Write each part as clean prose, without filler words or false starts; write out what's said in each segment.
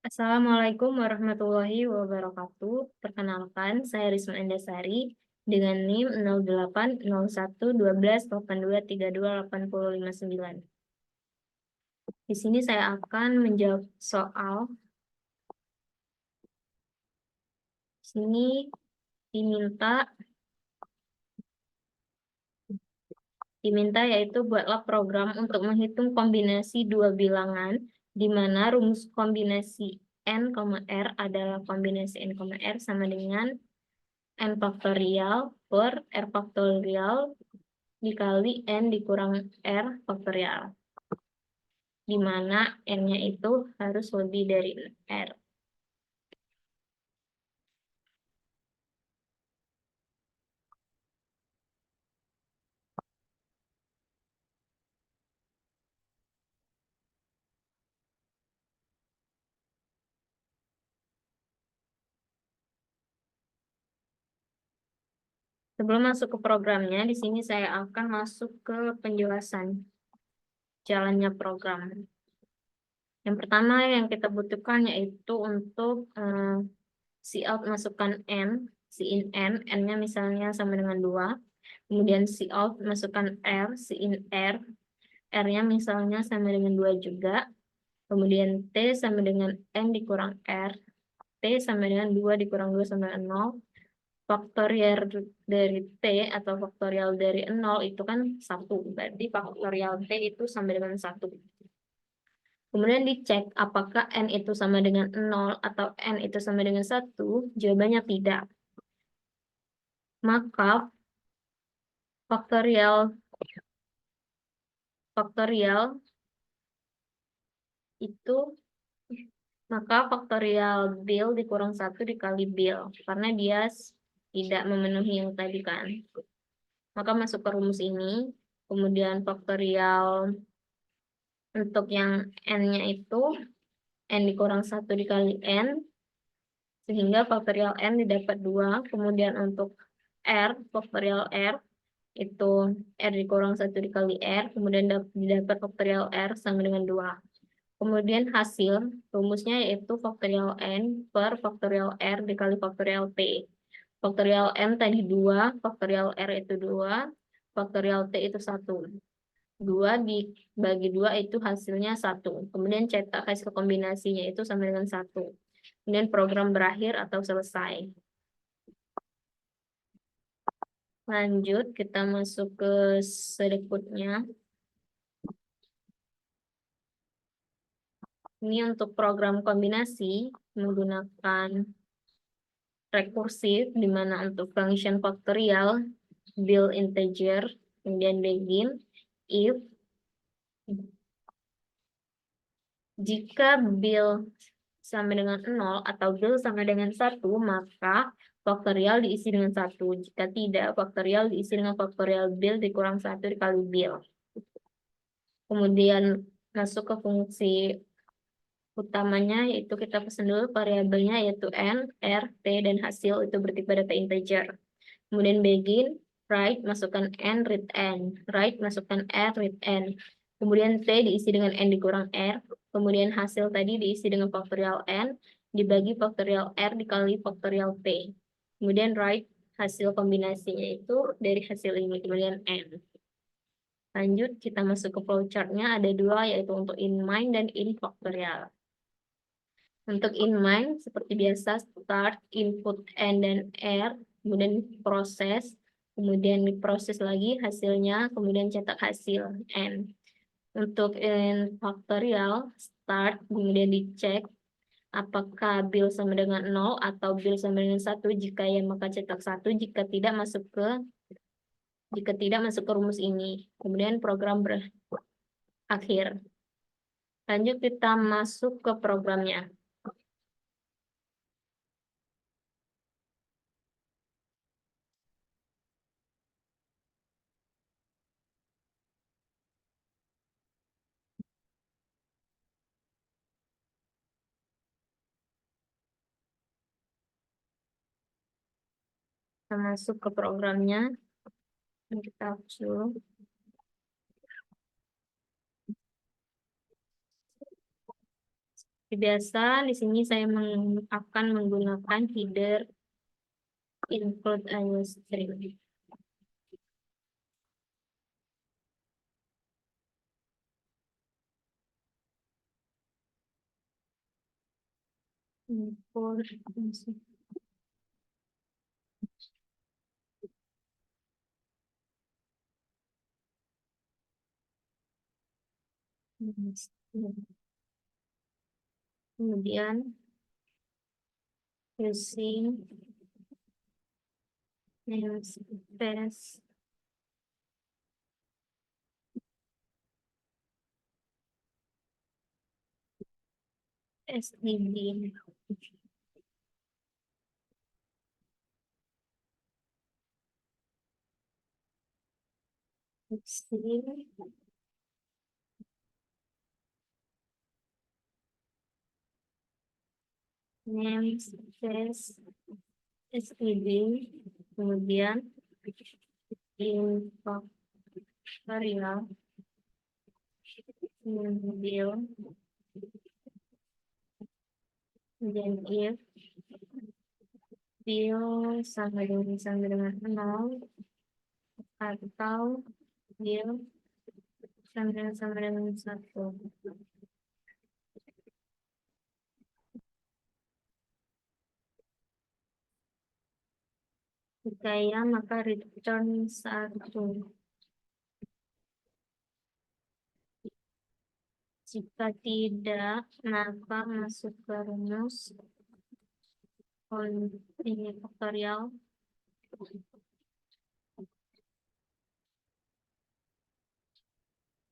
Assalamualaikum warahmatullahi wabarakatuh. Perkenalkan, saya Risma Endasari dengan NIM 08011282328059. Di sini saya akan menjawab soal. Di sini diminta yaitu buatlah program untuk menghitung kombinasi dua bilangan di mana rumus kombinasi n, r adalah kombinasi n, r sama dengan n faktorial per r faktorial dikali n dikurang r faktorial, di mana n-nya itu harus lebih dari r. Sebelum masuk ke programnya, di sini saya akan masuk ke penjelasan jalannya program. Yang pertama yang kita butuhkan yaitu untuk cout masukkan n, in n, n-nya misalnya sama dengan 2. Kemudian cout masukkan r, in r, r-nya misalnya sama dengan 2 juga. Kemudian t sama dengan n dikurang r, t sama dengan 2 dikurang 2 sama dengan 0. Faktorial dari t atau faktorial dari 0 itu kan 1. Berarti faktorial t itu sama dengan 1. Kemudian dicek apakah n itu sama dengan 0 atau n itu sama dengan 1. Jawabannya tidak. Maka faktorial itu faktorial bil dikurang 1 dikali bil, karena dia tidak memenuhi yang tadi kan. Maka masuk ke rumus ini, kemudian faktorial untuk yang n-nya itu n dikurang 1 dikali n, sehingga faktorial n didapat 2. Kemudian untuk r, faktorial r, itu r dikurang 1 dikali r, kemudian didapat faktorial r sama dengan 2. Kemudian hasil rumusnya yaitu faktorial n per faktorial r dikali faktorial t. Faktorial n tadi 2, faktorial r itu 2, faktorial t itu 1. 2 dibagi 2 itu hasilnya 1. Kemudian cetak hasil kombinasinya itu sama dengan 1. Kemudian program berakhir atau selesai. Lanjut, kita masuk ke berikutnya. Ini untuk program kombinasi menggunakan rekursif, di mana untuk function faktorial, bil integer, kemudian begin, if, jika bil sama dengan 0 atau bil sama dengan 1, maka faktorial diisi dengan 1. Jika tidak, faktorial diisi dengan faktorial bil dikurang 1 dikali bil. Kemudian masuk ke fungsi utamanya, yaitu kita pesan dulu variabelnya yaitu n, r, t, dan hasil itu bertipe data integer. Kemudian begin, write, masukkan n, read n. Write, masukkan r, read n. Kemudian t diisi dengan n dikurang r. Kemudian hasil tadi diisi dengan faktorial n dibagi faktorial r dikali faktorial t. Kemudian write, hasil kombinasinya itu dari hasil ini, kemudian n. Lanjut, kita masuk ke flowchart-nya. Ada 2, yaitu untuk in main dan in faktorial. Untuk in main, seperti biasa, start, input n dan r, kemudian proses, kemudian diproses lagi hasilnya, kemudian cetak hasil n. Untuk in faktorial, start, kemudian dicek apakah bil sama dengan 0 atau bil sama dengan 1. Jika ya, maka cetak 1. Jika tidak, masuk ke rumus ini. Kemudian program berakhir. Lanjut, kita masuk ke programnya. Kita masuk ke programnya. Kita hapus dulu. Biasa di sini saya akan menggunakan header include iOS string. Import kemudian using namespace std using namespace std kemudian info variable kemudian if view sama dengan 0 atau view sama dengan 1. Jika ya, maka return 1. Jika tidak, maka masuk ke rumus ini faktorial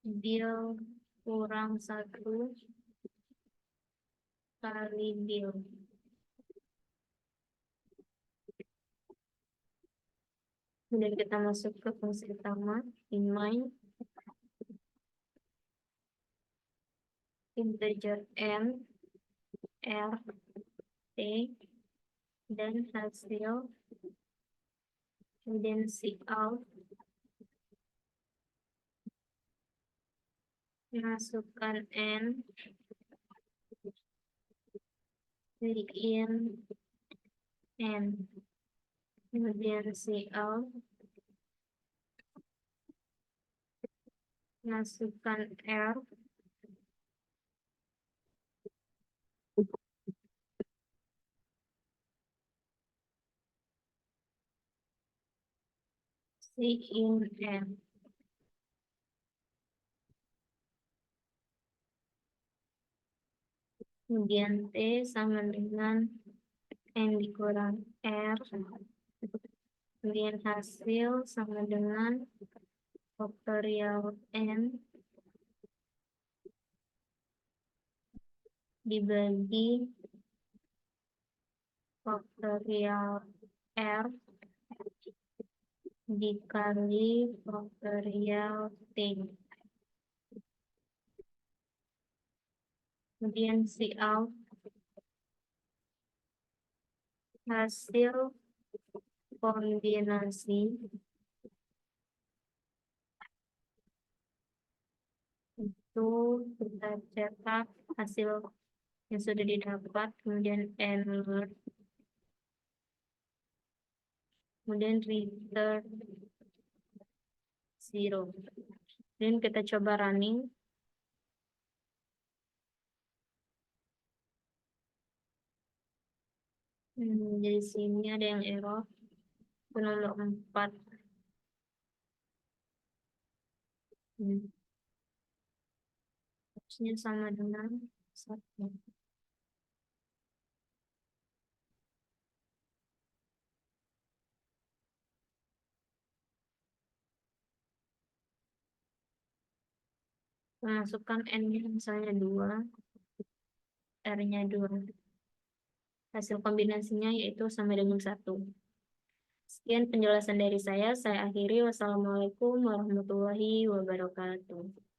bil kurang 1 kali bil. Kemudian kita masuk ke fungsi utama in main integer n, r, t, dan hasil, kemudian cout, masukkan n, in n, kemudian cout, masukkan r, in n. Kemudian T sama dengan N dikurang R. Kemudian hasil sama dengan faktorial N dibagi faktorial R dikali faktorial T. Kemudian cout hasil kombinasi itu kita cetak hasil yang sudah didapat, kemudian alert, kemudian return 0. Dan kita coba running. Di sini ada yang error. Itu nomor 4. Harusnya sama dengan 1. Masukkan N-nya misalnya 2, R-nya 2. Hasil kombinasinya yaitu sama dengan 1. Sekian penjelasan dari saya akhiri. Wassalamualaikum warahmatullahi wabarakatuh.